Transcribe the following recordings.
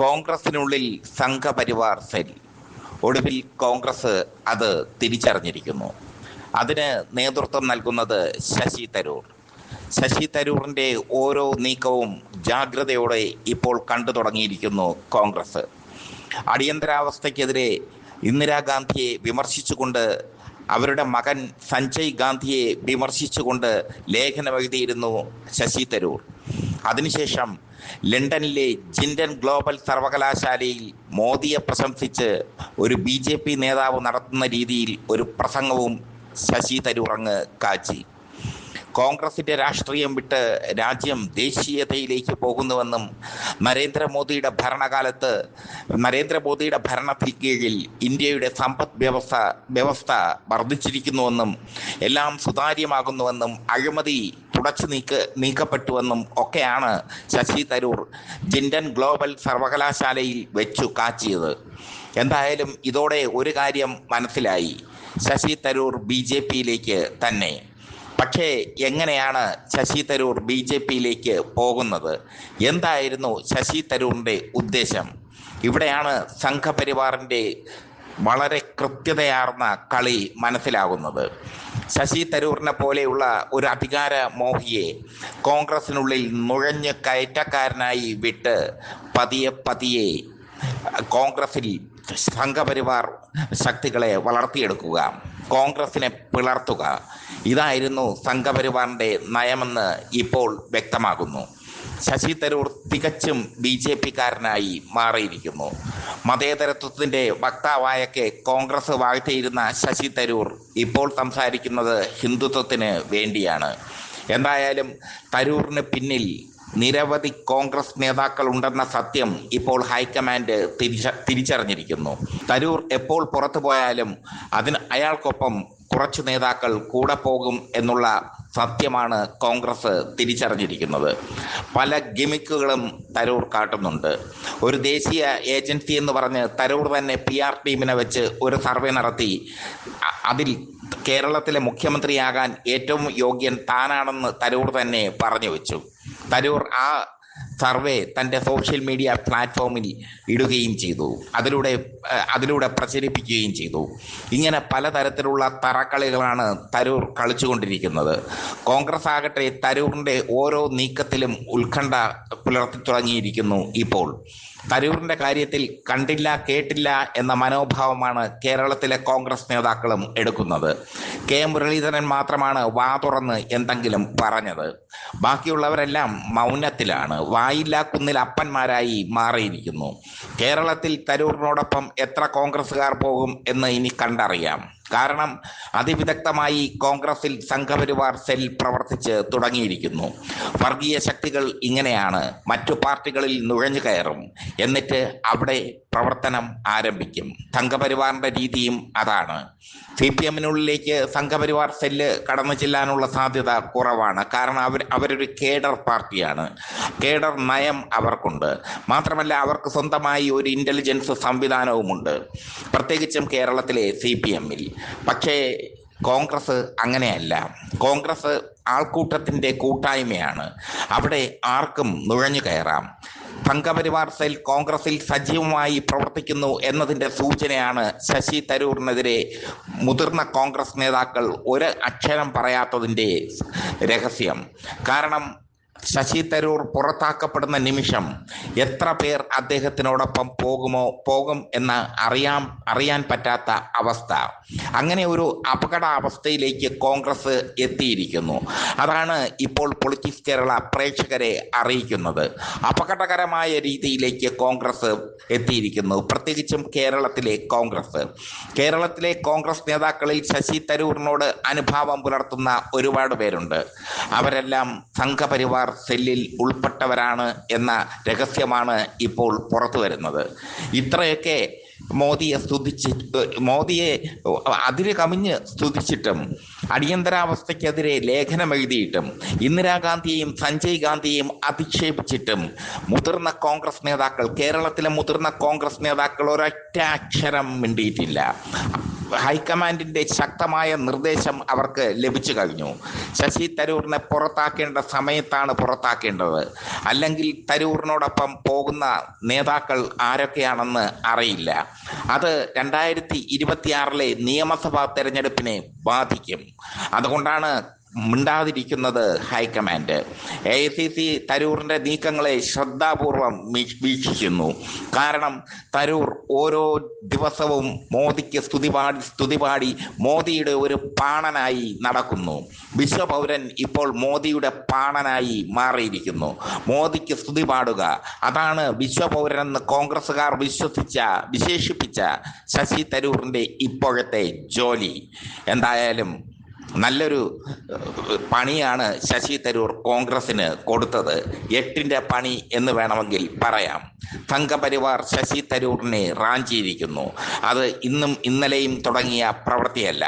കോൺഗ്രസിനുള്ളിൽ Sangh Parivar cell. ഒടുവിൽ കോൺഗ്രസ് അത് തിരിച്ചറിഞ്ഞിരിക്കുന്നു. അതിന് നേതൃത്വം നൽകുന്നത് ശശി തരൂർ. ശശി തരൂറിൻ്റെ ഓരോ നീക്കവും ജാഗ്രതയോടെ ഇപ്പോൾ കണ്ടു തുടങ്ങിയിരിക്കുന്നു കോൺഗ്രസ്. അടിയന്തരാവസ്ഥയ്ക്കെതിരെ ഇന്ദിരാഗാന്ധിയെ വിമർശിച്ചുകൊണ്ട്, അവരുടെ മകൻ സഞ്ജയ് ഗാന്ധിയെ വിമർശിച്ചുകൊണ്ട് ലേഖനം എഴുതിയിരുന്നു ശശി തരൂർ. അതിനുശേഷം ലണ്ടനിലെ ജിൻഡൻ ഗ്ലോബൽ സർവകലാശാലയിൽ മോദിയെ പ്രശംസിച്ച് ഒരു BJP നേതാവ് നടത്തുന്ന രീതിയിൽ ഒരു പ്രസംഗവും ശശി തരൂർ അങ്ങ് കാച്ചി. കോൺഗ്രസിൻ്റെ രാഷ്ട്രീയം വിട്ട് രാജ്യം ദേശീയതയിലേക്ക് പോകുന്നുവെന്നും നരേന്ദ്രമോദിയുടെ ഭരണത്തിൽ കീഴിൽ ഇന്ത്യയുടെ സമ്പദ് വ്യവസ്ഥ വർദ്ധിച്ചിരിക്കുന്നുവെന്നും എല്ലാം സുതാര്യമാകുന്നുവെന്നും അഴിമതി തുടച്ചു നീക്കപ്പെട്ടുവെന്നും ഒക്കെയാണ് ശശി തരൂർ ജിൻഡൻ ഗ്ലോബൽ സർവകലാശാലയിൽ വെച്ചു കാച്ചിയത്. എന്തായാലും ഇതോടെ ഒരു കാര്യം മനസ്സിലായി, ശശി തരൂർ BJPയിലേക്ക് തന്നെ. പക്ഷേ എങ്ങനെയാണ് ശശി തരൂർ BJPയിലേക്ക് പോകുന്നത്? എന്തായിരുന്നു ശശി തരൂറിൻ്റെ ഉദ്ദേശം? ഇവിടെയാണ് സംഘപരിവാറിൻ്റെ വളരെ കൃത്യതയാർന്ന കളി മനസ്സിലാകുന്നത്. ശശി തരൂറിനെ പോലെയുള്ള ഒരു അധികാര മോഹിയെ കോൺഗ്രസിനുള്ളിൽ നുഴഞ്ഞ് കയറ്റക്കാരനായി വിട്ട് പതിയെ കോൺഗ്രസിൽ സംഘപരിവാർ ശക്തികളെ വളർത്തിയെടുക്കുക, കോൺഗ്രസിനെ പിളർത്തുക, ഇതായിരുന്നു സംഘപരിവാറിൻ്റെ നയമെന്ന് ഇപ്പോൾ വ്യക്തമാകുന്നു. ശശി തരൂർ തികച്ചും BJPക്കാരനായി മാറിയിരിക്കുന്നു. മതേതരത്വത്തിൻ്റെ വക്താവായൊക്കെ കോൺഗ്രസ് വാഴ്ത്തിയിരുന്ന ശശി തരൂർ ഇപ്പോൾ സംസാരിക്കുന്നത് ഹിന്ദുത്വത്തിന് വേണ്ടിയാണ്. എന്തായാലും തരൂറിന് പിന്നിൽ നിരവധി കോൺഗ്രസ് നേതാക്കൾ ഉണ്ടെന്ന സത്യം ഇപ്പോൾ ഹൈക്കമാൻഡ് തിരിച്ചറിഞ്ഞിരിക്കുന്നു. തരൂർ എപ്പോൾ പുറത്തു പോയാലും അയാൾക്കൊപ്പം കുറച്ച് നേതാക്കൾ കൂടെ പോകും എന്നുള്ള സത്യമാണ് കോൺഗ്രസ് തിരിച്ചറിഞ്ഞിരിക്കുന്നത്. പല ഗിമിക്കുകളും തരൂർ കാട്ടുന്നുണ്ട്. ഒരു ദേശീയ ഏജൻസി എന്ന് പറഞ്ഞ് തരൂർ തന്നെ PR ടീമിനെ വെച്ച് ഒരു സർവേ നടത്തി. അതിൽ കേരളത്തിലെ മുഖ്യമന്ത്രിയാകാൻ ഏറ്റവും യോഗ്യൻ താനാണെന്ന് തരൂർ തന്നെ പറഞ്ഞു വെച്ചു. തരൂർ ആ സർവേ തൻ്റെ സോഷ്യൽ മീഡിയ പ്ലാറ്റ്ഫോമിൽ ഇടുകയും ചെയ്തു, അതിലൂടെ പ്രചരിപ്പിക്കുകയും ചെയ്തു. ഇങ്ങനെ പലതരത്തിലുള്ള തറക്കളികളാണ് തരൂർ കളിച്ചുകൊണ്ടിരിക്കുന്നത്. കോൺഗ്രസ് ആകട്ടെ തരൂറിൻ്റെ ഓരോ നീക്കത്തിലും ഉത്കണ്ഠ പുലർത്തി തുടങ്ങിയിരിക്കുന്നു. ഇപ്പോൾ തരൂറിൻ്റെ കാര്യത്തിൽ കണ്ടില്ല കേട്ടില്ല എന്ന മനോഭാവമാണ് കേരളത്തിലെ കോൺഗ്രസ് നേതാക്കളും എടുക്കുന്നത്. മുരളീധരൻ മാത്രമാണ് വാ തുറന്ന് എന്തെങ്കിലും പറഞ്ഞത്. ബാക്കിയുള്ളവരെല്ലാം മൗനത്തിലാണ്, വായില്ലാ കുന്നിൽ അപ്പന്മാരായി മാറിയിരിക്കുന്നു. കേരളത്തിൽ തരൂറിനോടൊപ്പം എത്ര കോൺഗ്രസ്സുകാർ പോകും എന്ന് ഇനി കണ്ടറിയാം. കാരണം അതിവിദഗ്ധമായി കോൺഗ്രസിൽ സംഘപരിവാർ സെൽ പ്രവർത്തിച്ച് തുടങ്ങിയിരിക്കുന്നു. വർഗീയ ശക്തികൾ ഇങ്ങനെയാണ്, മറ്റു പാർട്ടികളിൽ നുഴഞ്ഞു കയറും, എന്നിട്ട് അവിടെ പ്രവർത്തനം ആരംഭിക്കും. സംഘപരിവാറിൻ്റെ രീതിയും അതാണ്. CPMനുള്ളിലേക്ക് സംഘപരിവാർ സെല്ല് കടന്നു ചെല്ലാനുള്ള സാധ്യത കുറവാണ്. കാരണം അവരൊരു കേഡർ പാർട്ടിയാണ്. കേഡർ നയം അവർക്കുണ്ട്. മാത്രമല്ല അവർക്ക് സ്വന്തമായി ഒരു ഇൻ്റലിജൻസ് സംവിധാനവുമുണ്ട്, പ്രത്യേകിച്ചും കേരളത്തിലെ CPMൽ. പക്ഷേ കോൺഗ്രസ് അങ്ങനെയല്ല. കോൺഗ്രസ് ആൾക്കൂട്ടത്തിൻ്റെ കൂട്ടായ്മയാണ്. അവിടെ ആർക്കും നുഴഞ്ഞു കയറാം. സംഘപരിവാർ സെൽ കോൺഗ്രസിൽ സജീവമായി പ്രവർത്തിക്കുന്നു എന്നതിൻ്റെ സൂചനയാണ് ശശി തരൂറിനെതിരെ മുതിർന്ന കോൺഗ്രസ് നേതാക്കൾ ഒരു അക്ഷരം പറയാത്തതിൻ്റെ രഹസ്യം. കാരണം ശശി തരൂർ പുറത്താക്കപ്പെടുന്ന നിമിഷം എത്ര പേർ അദ്ദേഹത്തിനോടൊപ്പം പോകും എന്ന് അറിയാൻ പറ്റാത്ത അവസ്ഥ. അങ്ങനെ ഒരു അപകടാവസ്ഥയിലേക്ക് കോൺഗ്രസ് എത്തിയിരിക്കുന്നു. അതാണ് ഇപ്പോൾ പൊളിറ്റിക്സ് കേരള പ്രേക്ഷകരെ അറിയിക്കുന്നത്. അപകടകരമായ രീതിയിലേക്ക് കോൺഗ്രസ് എത്തിയിരിക്കുന്നു, പ്രത്യേകിച്ചും കേരളത്തിലെ കോൺഗ്രസ് നേതാക്കളിൽ ശശി തരൂരിനോട് അനുഭാവം പുലർത്തുന്ന ഒരുപാട് പേരുണ്ട്. അവരെല്ലാം സംഘപരിവാർ സെല്ലിൽ ഉൾപ്പെട്ടവരാണ് എന്ന രഹസ്യമാണ് ഇപ്പോൾ പുറത്തു വരുന്നത്. ഇത്രയൊക്കെ മോദിയെ അതിര് കവിഞ്ഞ് സ്തുതിച്ചിട്ടും അടിയന്തരാവസ്ഥയ്ക്കെതിരെ ലേഖനം എഴുതിയിട്ടും ഇന്ദിരാഗാന്ധിയെയും സഞ്ജയ് ഗാന്ധിയെയും അധിക്ഷേപിച്ചിട്ടും കേരളത്തിലെ മുതിർന്ന കോൺഗ്രസ് നേതാക്കൾ ഒരൊറ്റ അക്ഷരം മിണ്ടിയിട്ടില്ല. ഹൈക്കമാൻഡിന്റെ ശക്തമായ നിർദ്ദേശം അവർക്ക് ലഭിച്ചു കഴിഞ്ഞു. ശശി തരൂരിനെ പുറത്താക്കേണ്ട സമയത്താണ് പുറത്താക്കേണ്ടത്. അല്ലെങ്കിൽ തരൂരിനോടൊപ്പം പോകുന്ന നേതാക്കൾ ആരൊക്കെയാണെന്ന് അറിയില്ല. അത് 2026 നിയമസഭാ തെരഞ്ഞെടുപ്പിനെ ബാധിക്കും. അതുകൊണ്ടാണ് മിണ്ടാതിരിക്കുന്നത് ഹൈക്കമാൻഡ്. AICC തരൂറിന്റെ നീക്കങ്ങളെ ശ്രദ്ധാപൂർവം വീക്ഷിക്കുന്നു. കാരണം തരൂർ ഓരോ ദിവസവും മോദിക്ക് സ്തുതിപാടി മോദിയുടെ ഒരു പാണനായി നടക്കുന്നു. വിശ്വപൗരൻ ഇപ്പോൾ മോദിയുടെ പാണനായി മാറിയിരിക്കുന്നു. മോദിക്ക് സ്തുതി പാടുക, അതാണ് വിശ്വപൗരനെന്ന് കോൺഗ്രസുകാർ വിശേഷിപ്പിച്ച ശശി തരൂറിന്റെ ഇപ്പോഴത്തെ ജോലി. എന്തായാലും നല്ലൊരു പണിയാണ് ശശി തരൂർ കോൺഗ്രസിന് കൊടുത്തത്. 8ന്റെ പണി എന്ന് വേണമെങ്കിൽ പറയാം. സംഘപരിവാർ ശശി തരൂറിനെ റാഞ്ചിയിരിക്കുന്നു. അത് ഇന്നും ഇന്നലെയും തുടങ്ങിയ പ്രവൃത്തിയല്ല.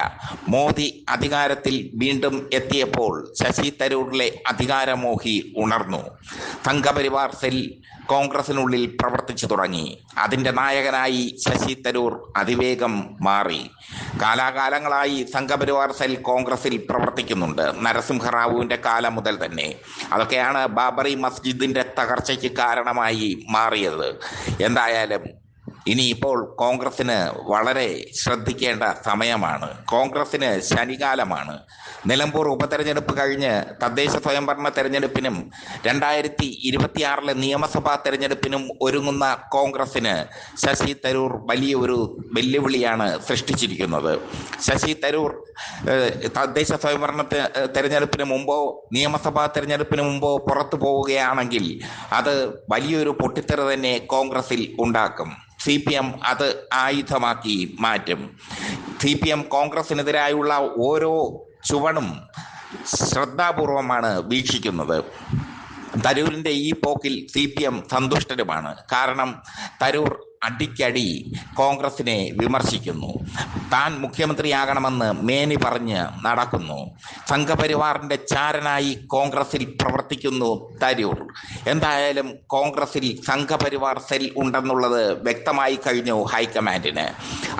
മോദി അധികാരത്തിൽ വീണ്ടും എത്തിയപ്പോൾ ശശി തരൂറിലെ അധികാരമോഹി ഉണർന്നു. സംഘപരിവാർ സെൽ കോൺഗ്രസിനുള്ളിൽ പ്രവർത്തിച്ചു തുടങ്ങി. അതിൻ്റെ നായകനായി ശശി തരൂർ അതിവേഗം മാറി. കാലാകാലങ്ങളായി സംഘപരിവാർ സെൽ കോൺഗ്രസിൽ പ്രവർത്തിക്കുന്നുണ്ട്. നരസിംഹറാവുവിൻ്റെ കാലം മുതൽ തന്നെ. അതൊക്കെയാണ് ബാബറി മസ്ജിദിൻ്റെ തകർച്ചയ്ക്ക് കാരണമായി മാറിയത്. എന്തായാലും ഇനിയിപ്പോൾ കോൺഗ്രസിന് വളരെ ശ്രദ്ധിക്കേണ്ട സമയമാണ്. കോൺഗ്രസിന് ശനികാലമാണ്. നിലമ്പൂർ ഉപതെരഞ്ഞെടുപ്പ് കഴിഞ്ഞ് തദ്ദേശ സ്വയംഭരണ തെരഞ്ഞെടുപ്പിനും 2026 നിയമസഭാ തെരഞ്ഞെടുപ്പിനും ഒരുങ്ങുന്ന കോൺഗ്രസിന് ശശി തരൂർ വലിയൊരു വെല്ലുവിളിയാണ് സൃഷ്ടിച്ചിരിക്കുന്നത്. ശശി തരൂർ തദ്ദേശ സ്വയംഭരണ തെരഞ്ഞെടുപ്പിന് മുമ്പോ നിയമസഭാ തെരഞ്ഞെടുപ്പിന് മുമ്പോ പുറത്തു പോവുകയാണെങ്കിൽ അത് വലിയൊരു പൊട്ടിത്തെറി തന്നെ കോൺഗ്രസിൽ ഉണ്ടാക്കും. CPM അത് ആയുധമാക്കി മാറ്റും. CPM കോൺഗ്രസിനെതിരായുള്ള ഓരോ ചുവടും ശ്രദ്ധാപൂർവമാണ് വീക്ഷിക്കുന്നത്. തരൂരിൻ്റെ ഈ പോക്കിൽ CPM സന്തുഷ്ടരുമാണ്. കാരണം തരൂർ അടിക്കടി കോൺഗ്രസിനെ വിമർശിക്കുന്നു. താൻ മുഖ്യമന്ത്രിയാകണമെന്ന് മേനി പറഞ്ഞ് നടക്കുന്നു. സംഘപരിവാറിൻ്റെ ചാരനായി കോൺഗ്രസിൽ പ്രവർത്തിക്കുന്നു തരൂർ. എന്തായാലും കോൺഗ്രസിൽ സംഘപരിവാർ സെൽ ഉണ്ടെന്നുള്ളത് വ്യക്തമായി കഴിഞ്ഞു ഹൈക്കമാൻഡിന്.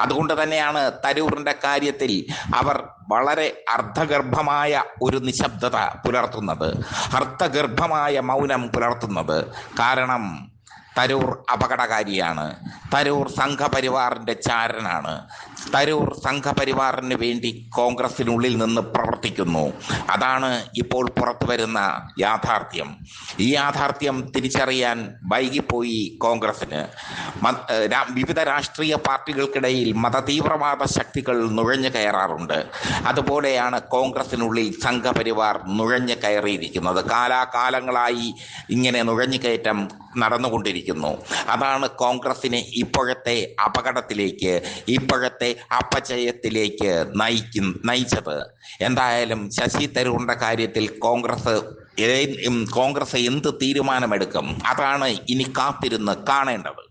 അതുകൊണ്ട് തന്നെയാണ് തരൂറിൻ്റെ കാര്യത്തിൽ അവർ വളരെ അർത്ഥഗർഭമായ ഒരു നിശബ്ദത പുലർത്തുന്നത്, അർത്ഥഗർഭമായ മൗനം പുലർത്തുന്നത്. കാരണം തരൂർ അപകടകാരിയാണ്. തരൂർ സംഘപരിവാറിൻ്റെ ചാരനാണ്. തരൂർ സംഘപരിവാറിന് വേണ്ടി കോൺഗ്രസിനുള്ളിൽ നിന്ന് പ്രവർത്തിക്കുന്നു. അതാണ് ഇപ്പോൾ പുറത്തു വരുന്ന യാഥാർത്ഥ്യം. ഈ യാഥാർത്ഥ്യം തിരിച്ചറിയാൻ വൈകിപ്പോയി കോൺഗ്രസിന്. വിവിധ രാഷ്ട്രീയ പാർട്ടികൾക്കിടയിൽ മതതീവ്രവാദ ശക്തികൾ നുഴഞ്ഞു കയറാറുണ്ട്. അതുപോലെയാണ് കോൺഗ്രസിനുള്ളിൽ സംഘപരിവാർ നുഴഞ്ഞു കയറിയിരിക്കുന്നത്. കാലാകാലങ്ങളായി ഇങ്ങനെ നുഴഞ്ഞുകയറ്റം നടന്നുകൊണ്ടിരിക്കുന്നു. അതാണ് കോൺഗ്രസിനെ ഇപ്പോഴത്തെ അപകടത്തിലേക്ക്, ഇപ്പോഴത്തെ അപചയത്തിലേക്ക് നയിച്ചത്. എന്തായാലും ശശി തരൂറിന്റെ കാര്യത്തിൽ കോൺഗ്രസ് എന്ത് തീരുമാനമെടുക്കും, അതാണ് ഇനി കാത്തിരുന്ന് കാണേണ്ടത്.